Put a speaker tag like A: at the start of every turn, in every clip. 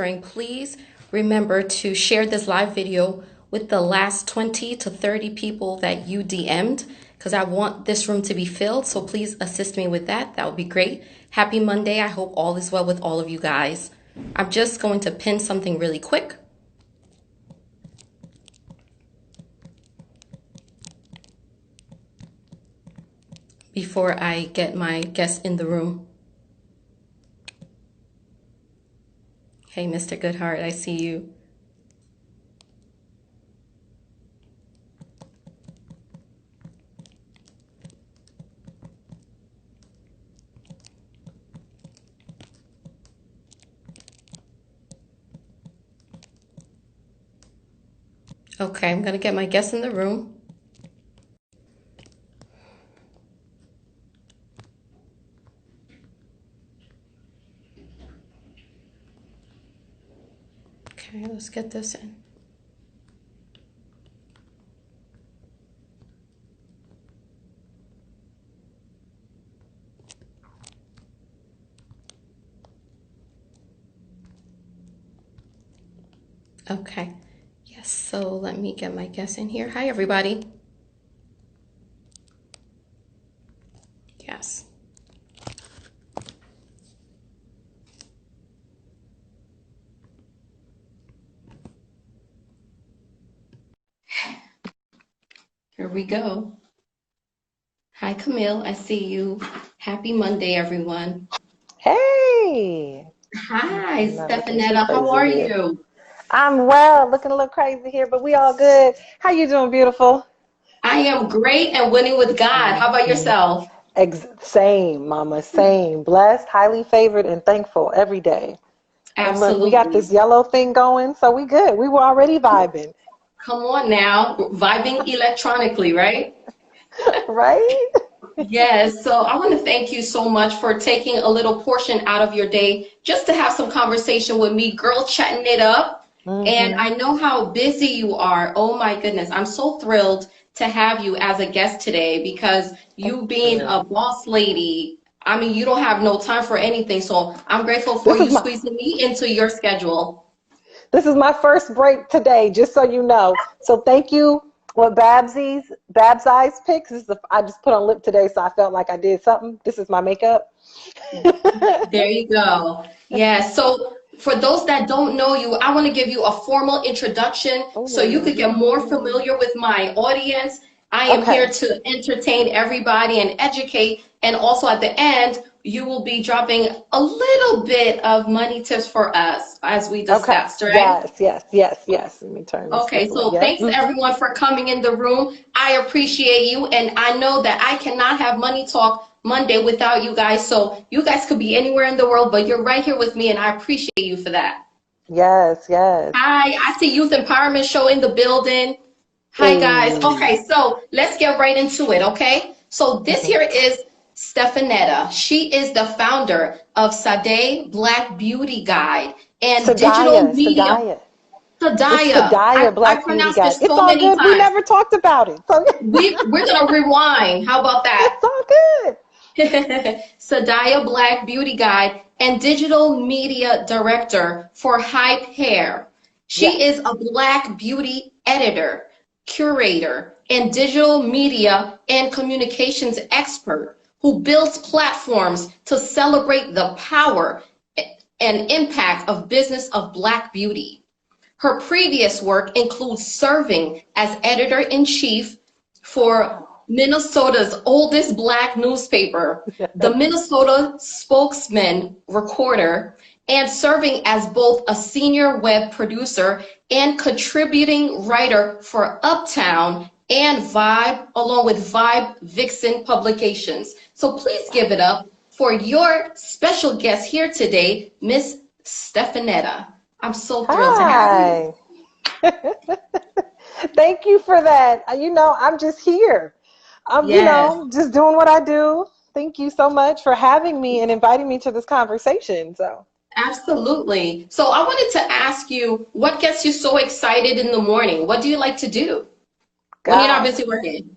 A: Please remember to share this live video with the last 20 to 30 people that you DM'd because I want this room to be filled. So please assist me with that. That would be great. Happy Monday. I hope all is well with all of you guys. I'm just going to pin something really quick. Before I get my guests in the room. Hey, Mr. Goodheart, I see you. Okay, I'm gonna get my guests in the room. Okay, let's get this in. Okay, yes, so let me get my guests in here. Hi, everybody. Yes. Here we go. Hi, Camille. I see you. Happy Monday, everyone.
B: Hey.
A: Hi, Stephenetta. How are you?
B: I'm well. Looking a little crazy here, but we all good. How you doing, beautiful?
A: I am great and winning with God. How about yourself?
B: Same, mama. Same. Blessed, highly favored, and thankful every day. And look, we got this yellow thing going, so we good. We were already vibing.
A: Come on now. Vibing electronically, right?
B: Right?
A: Yes, so I want to thank you so much for taking a little portion out of your day just to have some conversation with me, girl, chatting it up. And I know how busy you are. Oh my goodness. I'm so thrilled to have you as a guest today because you being a boss lady, I mean, you don't have no time for anything. So I'm grateful for you squeezing me into your schedule.
B: This is my first break today, just so you know. So thank you. What Babs Eyes picks is I just put on lip today, so I felt like I did something. This is my makeup.
A: There you go. Yeah. So for those that don't know you, I want to give you a formal introduction so you could get more familiar with my audience. I am here to entertain everybody and educate. And also at the end, you will be dropping a little bit of money tips for us as we discussed, right?
B: Yes. Let me turn this.
A: Okay, so thanks everyone for coming in the room. I appreciate you, and I know that I cannot have Money Talk Monday without you guys. So you guys could be anywhere in the world, but you're right here with me, and I appreciate you for that.
B: Yes.
A: Hi, I see Youth Empowerment Show in the building. Hi guys. Okay, so let's get right into it, okay? So this here is Stephenetta. She is the founder of Sade Black Beauty Guide and digital media.
B: Sadaya
A: I
B: Black Beauty
A: pronounced
B: Guide.
A: this
B: It's
A: so
B: all
A: many
B: good.
A: times.
B: We never talked about it. So
A: we're gonna rewind. How about that?
B: It's all good.
A: Sadaya Black Beauty Guide and digital media director for Hype Hair. She is a Black beauty editor, curator, and digital media and communications expert who builds platforms to celebrate the power and impact of business of Black beauty. Her previous work includes serving as editor-in-chief for Minnesota's oldest Black newspaper, the Minnesota Spokesman Recorder, and serving as both a senior web producer and contributing writer for Uptown and Vibe, along with Vibe Vixen Publications. So please give it up for your special guest here today, Miss Stephenetta. I'm so thrilled to have
B: you. Thank you for that. You know, I'm just here. You know, just doing what I do. Thank you so much for having me and inviting me to this conversation. So
A: absolutely. So I wanted to ask you, what gets you so excited in the morning? What do you like to do when you're not busy working?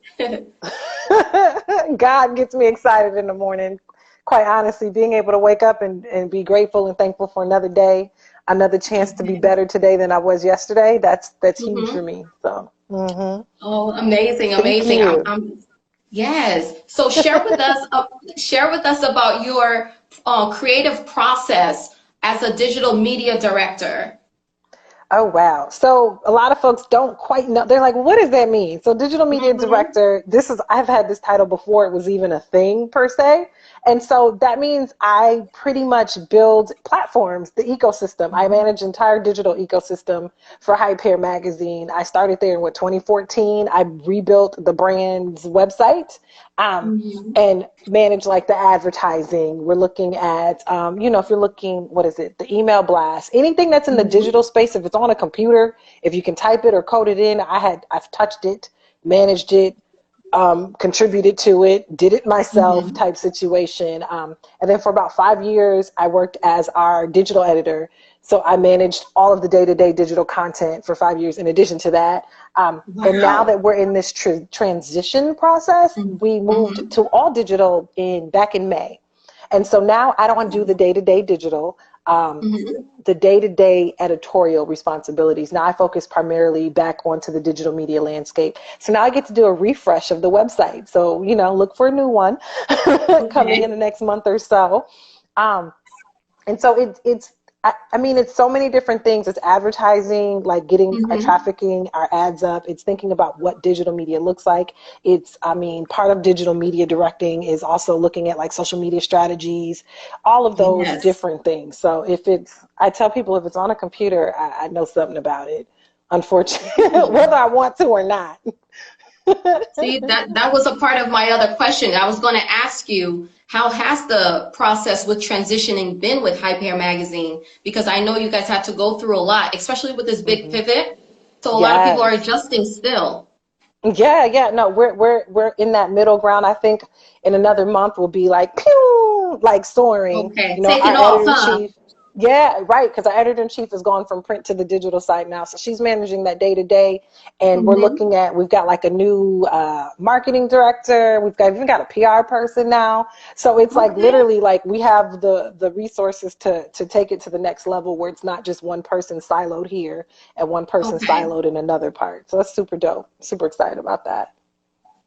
B: God gets me excited in the morning. Quite honestly, being able to wake up and be grateful and thankful for another day. another chance to be
A: Okay.
B: better today than I was yesterday, that's huge for
A: Mm-hmm.
B: me. So,
A: Oh, amazing,
B: thank
A: amazing.
B: you.
A: Yes. So share with us about your creative process as a digital media director.
B: Oh, wow. So a lot of folks don't quite know. They're like, what does that mean? So digital media
A: Mm-hmm.
B: director, I've had this title before it was even a thing per se. And so that means I pretty much build platforms, the ecosystem. I manage entire digital ecosystem for Hype Hair magazine. I started there in 2014. I rebuilt the brand's website. Um,
A: Mm-hmm.
B: and manage like the advertising. We're looking at, if you're looking, what is it? The email blast, anything that's in the
A: Mm-hmm.
B: digital space. If it's on a computer, if you can type it or code it in, I've touched it, managed it, contributed to it, did it myself
A: Mm-hmm.
B: type situation. And then for about 5 years, I worked as our digital editor. So I managed all of the day-to-day digital content for 5 years in addition to that. And now
A: Wow.
B: that we're in this transition process, we moved
A: Mm-hmm.
B: to all digital back in May. And so now I don't do the day-to-day digital. Um,
A: Mm-hmm.
B: the day-to-day editorial responsibilities. Now I focus primarily back onto the digital media landscape. So now I get to do a refresh of the website. So, look for a new one coming in
A: Okay.
B: the next month or so. Um, and so I mean, it's so many different things. It's advertising, like getting our
A: Mm-hmm.
B: trafficking, our ads up. It's thinking about what digital media looks like. I mean, part of digital media directing is also looking at like social media strategies, all of those
A: Yes.
B: different things. So I tell people if it's on a computer, I know something about it, unfortunately, whether I want to or not.
A: See, that was a part of my other question. I was going to ask you, how has the process with transitioning been with Hyper Magazine? Because I know you guys had to go through a lot, especially with this big
B: Hmm.
A: pivot. So a lot of people are
B: Yes.
A: adjusting still.
B: Yeah, yeah. No, we're in that middle ground. I think in another month we'll be like pew, like soaring.
A: Okay,
B: Our
A: taking off,
B: editor in
A: huh?
B: chief. Yeah, right. Because our editor in chief has gone from print to the digital side now, so she's managing that day to day. And
A: Hmm.
B: we've got like a new marketing director. We've even got a PR person now. So it's like
A: Okay.
B: literally like we have the resources to take it to the next level where it's not just one person siloed here and one person
A: Okay.
B: siloed in another part. So that's super dope. Super excited about that.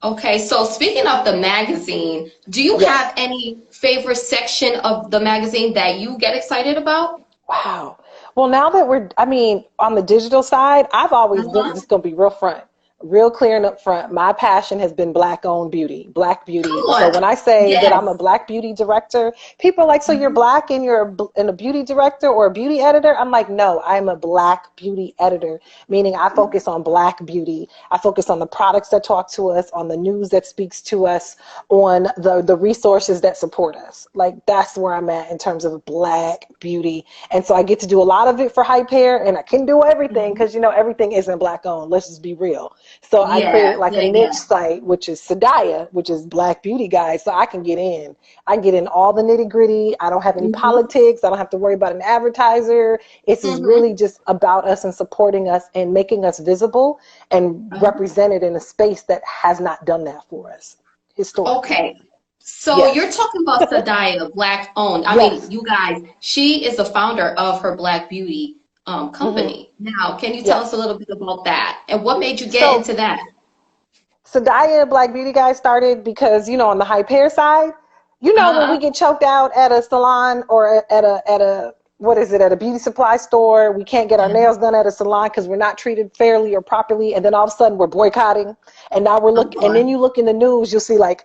A: Okay. So speaking of the magazine, do you
B: Yes.
A: have any favorite section of the magazine that you get excited about?
B: Wow. Well, now that I mean, on the digital side, I've always been,
A: Uh-huh.
B: just going to be real clear and upfront. My passion has been Black owned beauty, Black
A: Come
B: beauty. So when
A: on.
B: I say that I'm a
A: Yes.
B: Black beauty director, people are like, so you're Black and and a beauty director or a beauty editor? I'm like, no, I'm a Black beauty editor, meaning I focus on Black beauty. I focus on the products that talk to us, on the news that speaks to us, on the resources that support us. Like that's where I'm at in terms of Black beauty. And so I get to do a lot of it for Hype Hair, and I can do everything because everything isn't Black owned. Let's just be real. So I created
A: Yeah.
B: like a
A: Yeah.
B: niche
A: Yeah.
B: site, which is Sadaya, which is Black beauty guys. So I can get in. I can get in all the nitty gritty. I don't have any
A: Hmm.
B: politics. I don't have to worry about an advertiser. It's is really
A: Hmm.
B: just about us and supporting us and making us visible and represented in a space that has not done that for us historically.
A: Okay. So you're
B: Yes.
A: talking about Sadaya, Black owned. I mean,
B: Yes.
A: you guys, she is the founder of her Black Beauty
B: Hmm.
A: company. Now, can you tell us a
B: Yes.
A: little bit about that and what made you get
B: So
A: into that?
B: Sadaya Black Beauty Guys started because, on the hype hair side, when we
A: Uh,
B: get choked out at a salon or what is it, at a beauty supply store, we can't get our
A: yeah.
B: nails done at a salon because we're not treated fairly or properly. And then all of a sudden we're boycotting. And now
A: Oh
B: and then
A: boy.
B: you look in the news, you'll see like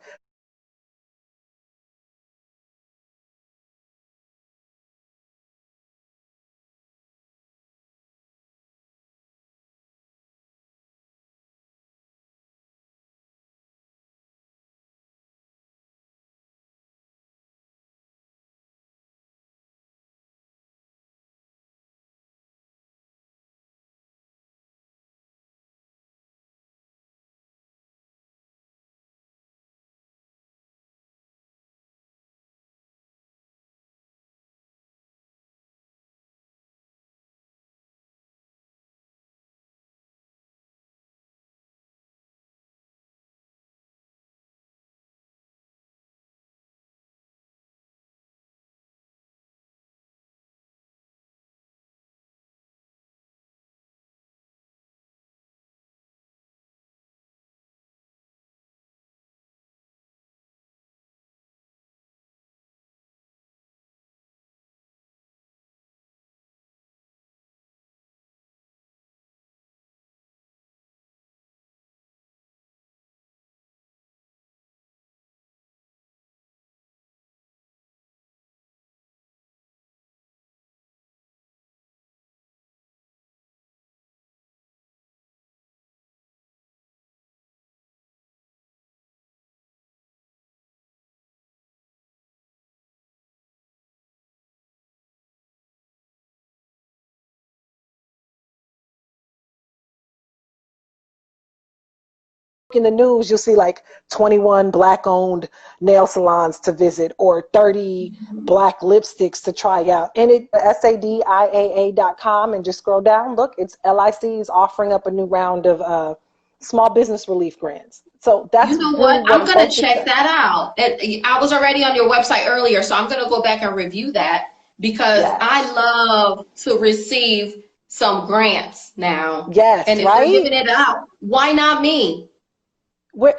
B: in the news, you'll see like 21 black-owned nail salons to visit or 30 black lipsticks to try out. And it SADIAA.com, and just scroll down. Look, it's LIC is offering up a new round of small business relief grants. So that's
A: You know
B: really
A: what? I'm going to
B: focused
A: check
B: on.
A: that out. I was already on your website earlier, so I'm going to go back and review that because
B: Yes.
A: I love to receive some grants now.
B: Yes,
A: And if they're
B: right?
A: giving it out, why not me?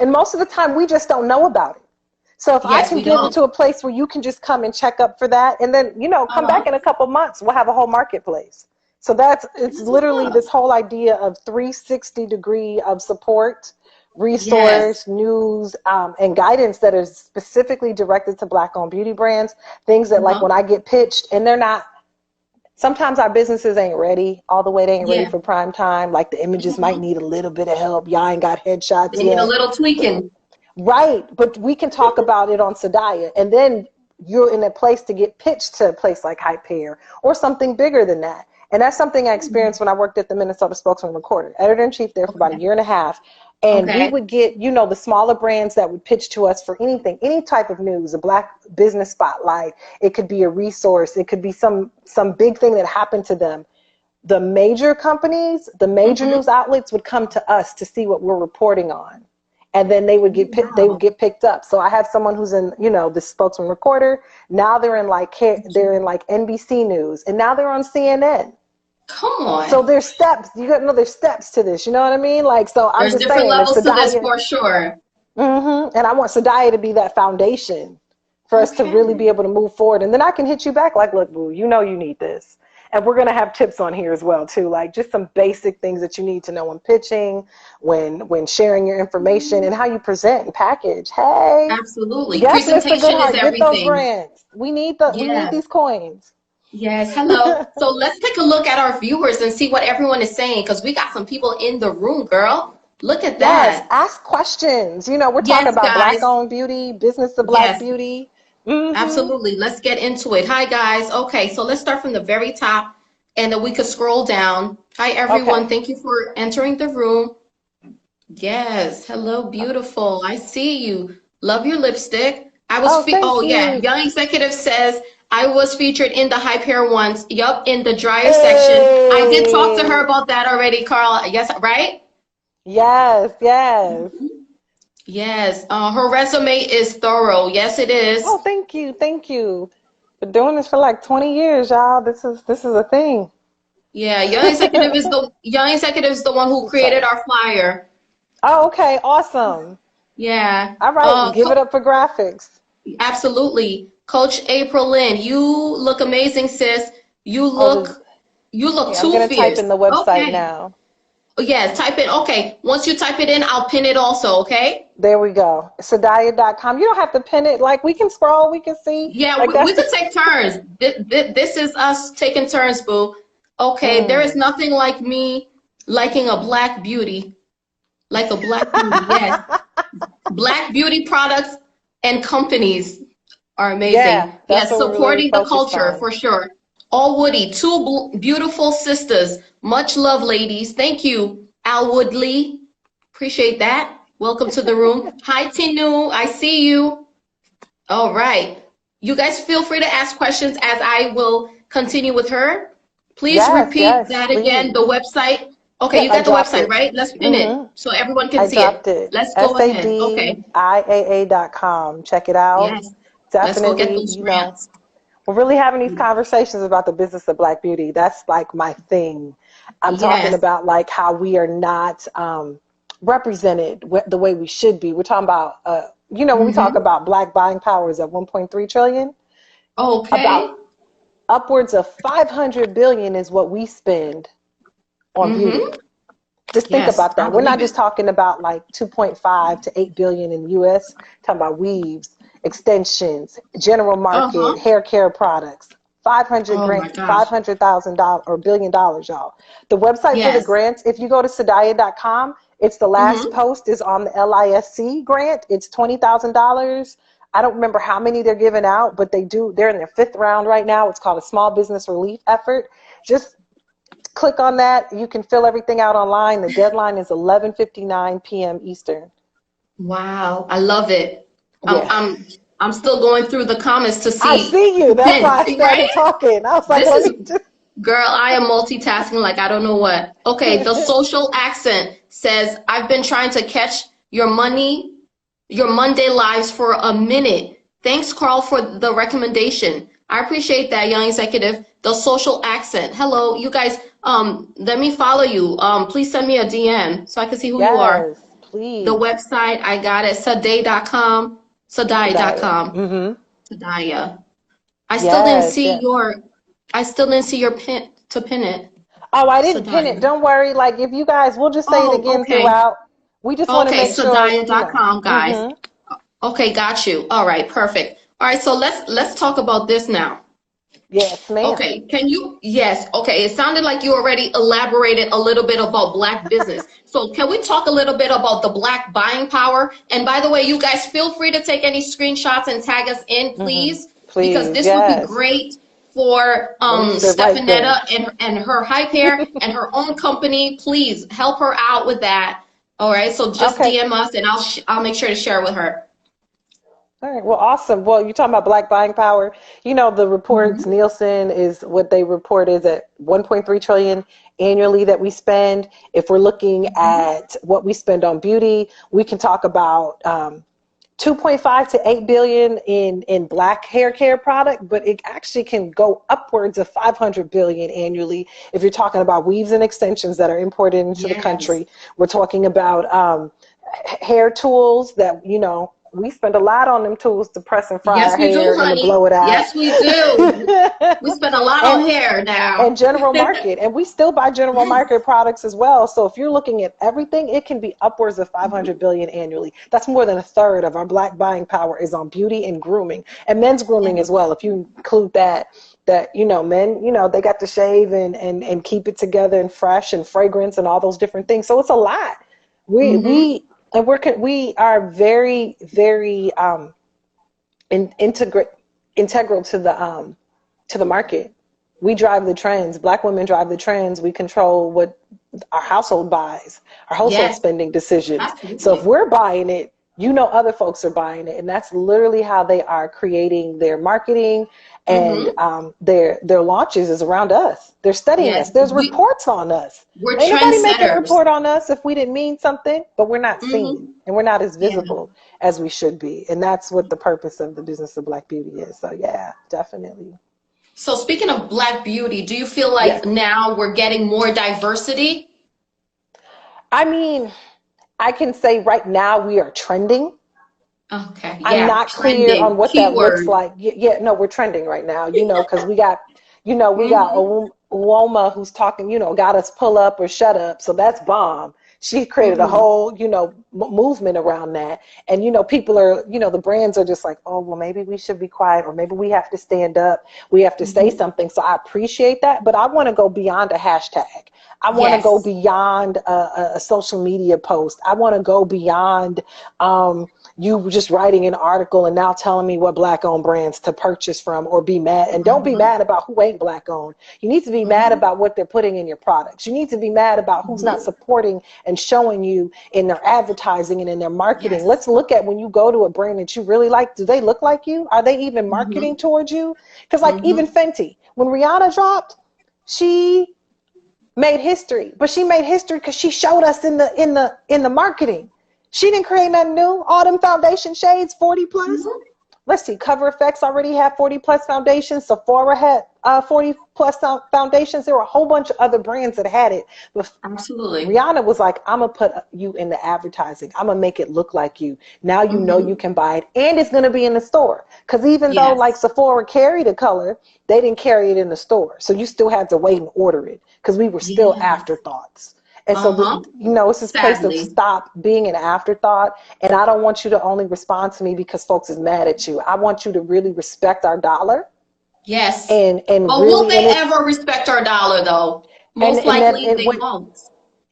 B: And most of the time, we just don't know about it. So if I
A: Yes,
B: can
A: we
B: get
A: don't.
B: into a place where you can just come and check up for that, and then, come back
A: Uh-huh.
B: in a couple months, we'll have a whole marketplace. So it's
A: That's what's
B: literally
A: up.
B: this whole idea of 360 degree of support,
A: Yes.
B: resource, news, and guidance that is specifically directed to Black-owned beauty brands. Things that, like,
A: Uh-huh.
B: when I get pitched, and they're not, sometimes our businesses ain't ready all the way. They ain't ready
A: Yeah.
B: for prime time. Like, the images might
A: Mhm.
B: need a little bit of help. Y'all ain't got headshots
A: They need a
B: yet.
A: little tweaking.
B: Right, but we can talk about it on Sadaya, and then you're in a place to get pitched to a place like Hype Hair or something bigger than that. And that's something I experienced when I worked at the Minnesota Spokesman Recorder, editor-in-chief there for about a
A: Okay.
B: year and a half. And we
A: Okay.
B: would get, the smaller brands that would pitch to us for anything, any type of news, a Black business spotlight. It could be a resource. It could be some big thing that happened to them. The major companies, the major
A: Mm-hmm.
B: news outlets would come to us to see what we're reporting on, and then they would
A: Wow.
B: get picked up. So I have someone who's in, the Spokesman Recorder. Now they're in like NBC News, and now they're on CNN.
A: Come
B: So
A: on.
B: there's steps. You got to know there's steps to this. You know what I mean? Like, so I'm
A: There's
B: just
A: different
B: saying, if
A: levels to this
B: Sadaya,
A: for sure.
B: and I want Sadaya to be that foundation for us to really
A: Okay.
B: be able to move forward. And then I can hit you back like, look, boo, you need this. And we're going to have tips on here as well, too, like just some basic things that you need to know when pitching, when sharing your information, and how you present and package. Hey,
A: Absolutely.
B: yes, Mr.
A: Presentation is
B: Goodhart, get those
A: everything.
B: grants. We need
A: Yes.
B: these coins.
A: Yes. Hello. So let's take a look at our viewers and see what everyone is saying because we got some people in the room, girl. Look at
B: Yes,
A: that.
B: ask questions. We're talking
A: Yes,
B: about
A: guys.
B: Black-owned beauty, business of Black
A: Yes.
B: beauty. Mm-hmm.
A: Absolutely. Let's get into it. Hi, guys. Okay, so let's start from the very top and then we could scroll down. Hi, everyone.
B: Okay.
A: Thank you for entering the room. Yes. Hello, beautiful. I see you. Love your lipstick.
B: Oh, thank
A: Oh, yeah.
B: you.
A: Young Executive says, I was featured in the Hype Hair once. Yup, in the dryer section. I did talk to her
B: Hey.
A: about that already, Carl. Yes, right?
B: Yes, yes.
A: Yes. Her resume is thorough. Yes, it is.
B: Oh, thank you. Thank you. Been doing this for like 20 years, y'all. This is a thing.
A: Yeah, Young Executive is the one who
B: I'm
A: created
B: sorry.
A: our flyer.
B: Oh, okay. Awesome.
A: Yeah.
B: All right. Give it up for graphics.
A: Absolutely. Coach April Lynn, you look amazing, sis. You
B: Oh, does,
A: look you look
B: yeah, I'm
A: too
B: going to type
A: fierce.
B: in the website
A: Okay.
B: now.
A: Yeah, type it. Okay. Once you type it in, I'll pin it also, okay?
B: There we go. Sadaya.com. You don't have to pin it. Like, we can scroll, we can see.
A: Yeah,
B: Like,
A: we
B: that's
A: could take turns. This is us taking turns, boo. Okay, there is
B: mm.
A: nothing like me liking a black beauty. Like a black beauty, yes. Black beauty products and companies are
B: Yeah,
A: amazing.
B: that's
A: Yes,
B: what we're really
A: supporting the
B: focused
A: culture
B: on.
A: for sure. All Woody, two beautiful sisters. Much love, ladies. Thank you, Al Woodley. Appreciate that. Welcome to the room. Hi, Tinu. I see you. All right. You guys feel free to ask questions as I will continue with her. Please
B: Yes,
A: repeat
B: yes,
A: that again,
B: please.
A: the website. Okay,
B: Yep,
A: you
B: I
A: got the
B: dropped
A: website,
B: it.
A: right? Let's pin it
B: hmm
A: so everyone can
B: I
A: see it.
B: dropped it.
A: Let's go ahead. Okay.
B: SADIAA.com. Check it out.
A: Yes. Let's go get
B: Definitely,
A: those grants.
B: we're really having these conversations about the business of Black beauty. That's like my thing. I'm talking
A: Yes.
B: about like how we are not represented the way we should be. We're talking about, when we talk
A: Mm-hmm.
B: about Black buying power is at 1.3 trillion,
A: Okay.
B: about upwards of 500 billion is what we spend on beauty.
A: Mm-hmm.
B: Just think
A: Yes,
B: about
A: I
B: that. We're not
A: believe
B: just
A: it.
B: talking about like 2.5 to 8 billion in the US, talking about weaves, extensions, general market,
A: Uh-huh.
B: hair care products. 500
A: Oh my
B: grant,
A: gosh.
B: $500,000 or $1 billion, y'all. The website for the
A: Yes.
B: grants, if you go to Sadaya.com, it's the last
A: Mm-hmm.
B: post is on the LISC grant. It's $20,000. I don't remember how many they're giving out, but they're in their fifth round right now. It's called a small business relief effort. Just click on that. You can fill everything out online. The deadline is 11:59 p.m. Eastern.
A: Wow, I love it. I'm
B: Yeah.
A: I'm I'm still going through the comments to
B: I
A: see
B: see you.
A: the
B: That's
A: pin,
B: why I started
A: right?
B: talking. I was like,
A: This
B: let
A: is,
B: me just.
A: girl, I am multitasking like I don't know what. Okay, the social accent says, I've been trying to catch your Monday lives for a minute. Thanks, Carl, for the recommendation. I appreciate that, young executive. The social accent. Hello, you guys. Let me follow you. Please send me a DM so I can see who you are.
B: Yes,
A: The
B: please.
A: website, I got it, saday.com,
B: Sadaya.
A: sadai.com,
B: Mm-hmm.
A: Sadaya. I still didn't
B: Yes,
A: see
B: yes.
A: your pin to pin it.
B: Oh, I didn't pin it.
A: Sadaya.
B: Don't worry. Like, if you guys, we'll just say it
A: Oh,
B: again
A: okay.
B: throughout. We just want to
A: Okay,
B: make sure,
A: sadaya.com, guys.
B: Mm-hmm.
A: Okay, got you. All right, perfect. All right, so let's talk about this now.
B: Yes, ma'am.
A: Okay, can you? Yes, okay. It sounded like you already elaborated a little bit about Black business. So can we talk a little bit about the Black buying power? And by the way, you guys feel free to take any screenshots and tag us in,
B: Mm-hmm.
A: please, because
B: Please,
A: this would be
B: yes.
A: great for
B: I'm gonna leave it right there.
A: Stephenetta and her hype hair and her own company. Please help her out with that. All right, so just
B: Okay.
A: DM us and I'll make sure to share it with her.
B: All right. Well, awesome. Well, you're talking about Black buying power. The reports,
A: Mhm.
B: Nielsen is what they report is at 1.3 trillion annually that we spend. If we're looking
A: Mhm.
B: at what we spend on beauty, we can talk about 2.5 to 8 billion in Black hair care product, but it actually can go upwards of 500 billion annually if you're talking about weaves and extensions that are imported into the
A: Yes.
B: country. We're talking about hair tools that, we spend a lot on them tools to press and fry
A: Yes,
B: our
A: we do,
B: hair and to
A: honey.
B: blow it out.
A: Yes, we do. We spend a lot on
B: and
A: hair now.
B: and General Market, and we still buy General
A: Yes.
B: Market products as well. So if you're looking at everything, it can be upwards of 500
A: Mhm.
B: billion annually. That's more than a third of our Black buying power is on beauty and grooming, and men's grooming as
A: Yes.
B: well. If you include that men, they got to shave and keep it together and fresh and fragrance and all those different things. So it's a lot. We
A: Mm-hmm.
B: we and we are very, very in, integrate integral to the market. We drive the trends. Black women drive the trends. We control what our household buys, our household
A: Yes,
B: spending decisions. So if
A: absolutely.
B: we're buying it, other folks are buying it, and that's literally how they are creating their marketing and
A: Mm-hmm.
B: their launches is around us. They're studying us.
A: Yes,
B: There's reports on us.
A: we're
B: Ain't nobody making a
A: trendsetters.
B: report on us if we didn't mean something, but we're not seen
A: Mm-hmm.
B: and we're not as
A: Yeah.
B: visible as we should be. And that's what the purpose of the business of Black beauty is. So yeah, definitely.
A: So speaking of Black beauty, do you feel
B: Yes.
A: like now we're getting more diversity?
B: I mean, I can say right now we are trending.
A: Okay.
B: I'm
A: Yeah,
B: not clear on
A: trending.
B: what that looks
A: Keyword.
B: like. Yeah, no, we're trending right now, because we got
A: Mm-hmm.
B: Uoma who's talking, got us pull up or shut up. So that's bomb. She created a
A: Mm-hmm.
B: whole, movement around that. And, people are, the brands are just like, oh, well, maybe we should be quiet or maybe we have to stand up. We have to say
A: Mm-hmm.
B: something. So I appreciate that. But I want to go beyond a hashtag. I want to go
A: Yes.
B: beyond a social media post. I want to go beyond you just writing an article and now telling me what Black owned brands to purchase from or be mad. And don't be
A: Mm-hmm.
B: mad about who ain't Black owned. You need to be mad
A: Mm-hmm.
B: about what they're putting in your products. You need to be mad about who's not
A: Mm-hmm.
B: supporting and showing you in their advertising and in their marketing.
A: Yes.
B: Let's look at when you go to a brand that you really like, do they look like you? Are they even marketing
A: Mm-hmm.
B: towards you? Because like even
A: Mm-hmm.
B: Fenty, when Rihanna dropped, she made history, but she made history because she showed us in the marketing. She didn't create nothing new. All them foundation shades, 40 plus.
A: Mm-hmm.
B: Let's see, Cover FX already had 40 plus foundations. Sephora had 40 plus foundations. There were a whole bunch of other brands that had it. But
A: Absolutely.
B: Rihanna was like, I'm going to put you in the advertising. I'm going to make it look like you. Now you know you
A: Mm-hmm.
B: can buy it and it's going to be in the store. Because even though like
A: Yes.
B: Sephora carried a color, they didn't carry it in the store. So you still had to wait and order it because we were still
A: Yes.
B: afterthoughts. And so,
A: Uh-huh.
B: it's this place of
A: Sadly.
B: stop being an afterthought. And I don't want you to only respond to me because folks is mad at you. I want you to really respect our dollar
A: Yes.
B: and
A: But will
B: really,
A: they ever respect our dollar though? Most
B: and then,
A: likely they won't.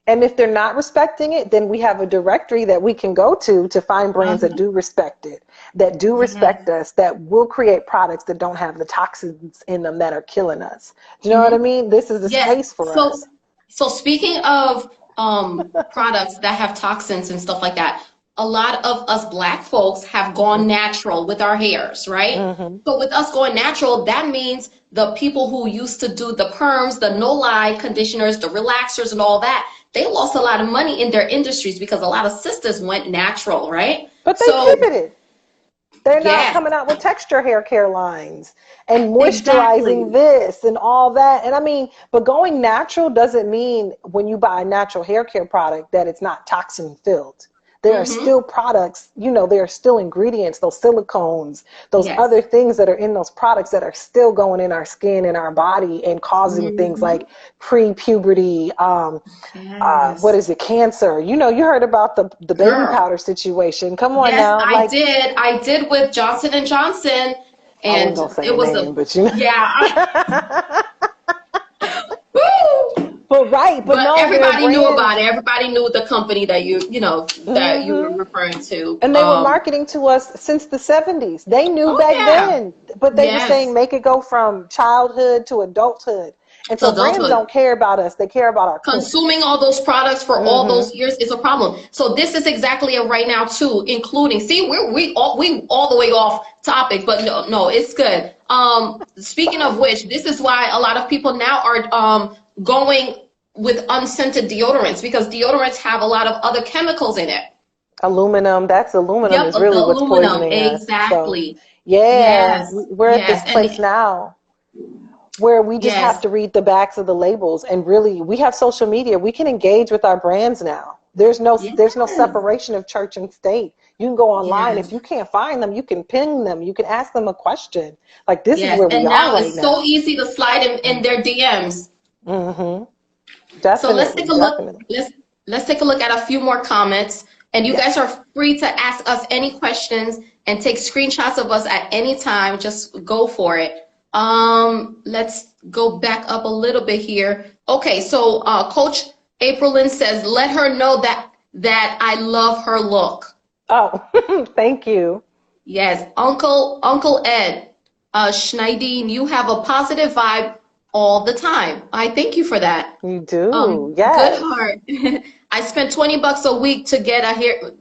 B: and if they're not respecting it, then we have a directory that we can go to find brands that
A: Uh-huh.
B: do respect it, that do
A: Yes.
B: respect us, that will create products that don't have the toxins in them that are killing us. Do you know what I
A: Mm-hmm.
B: mean? This is the
A: Yes.
B: space for
A: So
B: us.
A: so speaking of products that have toxins and stuff like that, a lot of us Black folks have gone natural with our hairs, right?
B: Mm-hmm.
A: So with us going natural, that means the people who used to do the perms, the no-lie conditioners, the relaxers and all that, they lost a lot of money in their industries because a lot of sisters went natural, right?
B: But they
A: So
B: pivoted. They're now
A: yeah,
B: coming out with texture hair care lines and moisturizing
A: exactly.
B: this and all that. And I mean, but going natural doesn't mean when you buy a natural hair care product that it's not toxin filled. There are
A: Mm-hmm.
B: still products, you know, there are still ingredients, those silicones, those
A: Yes.
B: other things that are in those products that are still going in our skin and our body and causing things
A: Mm-hmm.
B: like pre-puberty, what
A: Yes.
B: is it, cancer. You know, you heard about the baby
A: Girl.
B: powder situation. Come on
A: Yes,
B: now,
A: I
B: like,
A: did. I did with Johnson and Johnson,
B: I wasn't
A: and
B: gonna say
A: it
B: the
A: was
B: name,
A: a
B: but you know.
A: yeah. Woo!
B: But right, but
A: But
B: no, their
A: everybody knew
B: brands.
A: about it. Everybody knew the company that that you were
B: Hmm.
A: referring to.
B: And they were marketing to us since the 70s. They knew
A: Oh
B: back
A: yeah.
B: then, but they were saying
A: Yes.
B: make it go from childhood to adulthood. And
A: To
B: so brands
A: adulthood.
B: don't care about us. They care about our coins.
A: Consuming all those products for all
B: Hmm.
A: those years is a problem. So this is exactly it right now too, including see we all the way off topic, but no, it's good. Speaking of which, this is why a lot of people now are going with unscented deodorants because deodorants have a lot of other chemicals in it.
B: Aluminum, that's aluminum
A: Yep,
B: is really what's
A: aluminum,
B: poisoning us. So,
A: exactly.
B: yeah,
A: Yes,
B: we're at this
A: yes, and
B: place now where we just have
A: yes,
B: to read the backs of the labels and really we have social media. We can engage with our brands now. There's no
A: yes,
B: separation of church and state. You can go online. If
A: yes.
B: you can't find them, you can ping them. You can ask them a question. Like this is
A: Yes,
B: where we
A: and
B: are
A: now
B: right
A: it's so
B: now.
A: easy to slide in their DMs.
B: Hmm.
A: So let's
B: Definitely,
A: take a look.
B: definitely.
A: Let's take a look at a few more comments. And you guys
B: Yes.
A: are free to ask us any questions and take screenshots of us at any time. Just go for it. Let's go back up a little bit here. Okay, so Coach Aprilyn says, "Let her know that I love her look."
B: Oh, thank you.
A: Yes, Uncle Ed, Schneidine, you have a positive vibe all the time. I thank you for that.
B: You do.
A: Good
B: Yes.
A: heart. I spent $20 a week to get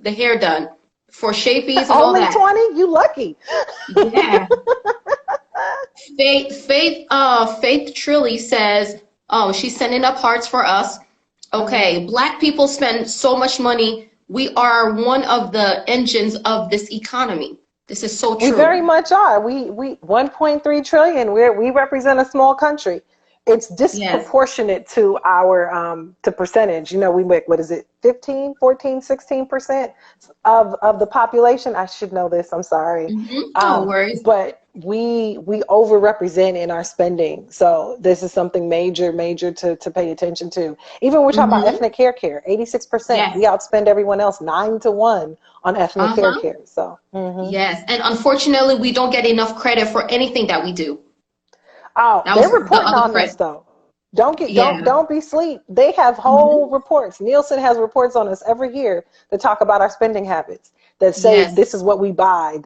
A: the hair done for shapies and all
B: Only
A: that.
B: 20? You lucky.
A: Yeah. Faith Trilly says, oh, she's sending up hearts for us. Okay, Black people spend so much money. We are one of the engines of this economy. This is so
B: We very
A: true.
B: much are. We 1.3 trillion. We represent a small country. It's
A: Yes.
B: disproportionate to our to percentage. You know, we make, what is it, 15, 14, 16% of the population. I should know this. I'm sorry.
A: No worries.
B: But we overrepresent in our spending. So this is something major to pay attention to. Even when we talk about
A: Mm-hmm.
B: ethnic hair care, 86%. We
A: Yes.
B: outspend everyone else 9-1 on ethnic hair
A: Uh-huh.
B: care. So. Mhm.
A: Yes. And unfortunately, we don't get enough credit for anything that we do.
B: Oh,
A: That
B: they're
A: was the
B: reporting
A: other
B: on us
A: credit.
B: though.
A: Yeah.
B: Don't be sleep. They have
A: Hmm.
B: whole reports. Nielsen has reports on us every year that talk about our spending habits, that say
A: Yes.
B: this is what we buy.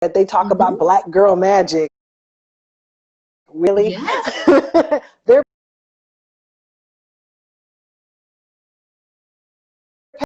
B: That they talk about
A: Hmm.
B: black girl magic. Really?
A: Yes.
B: They're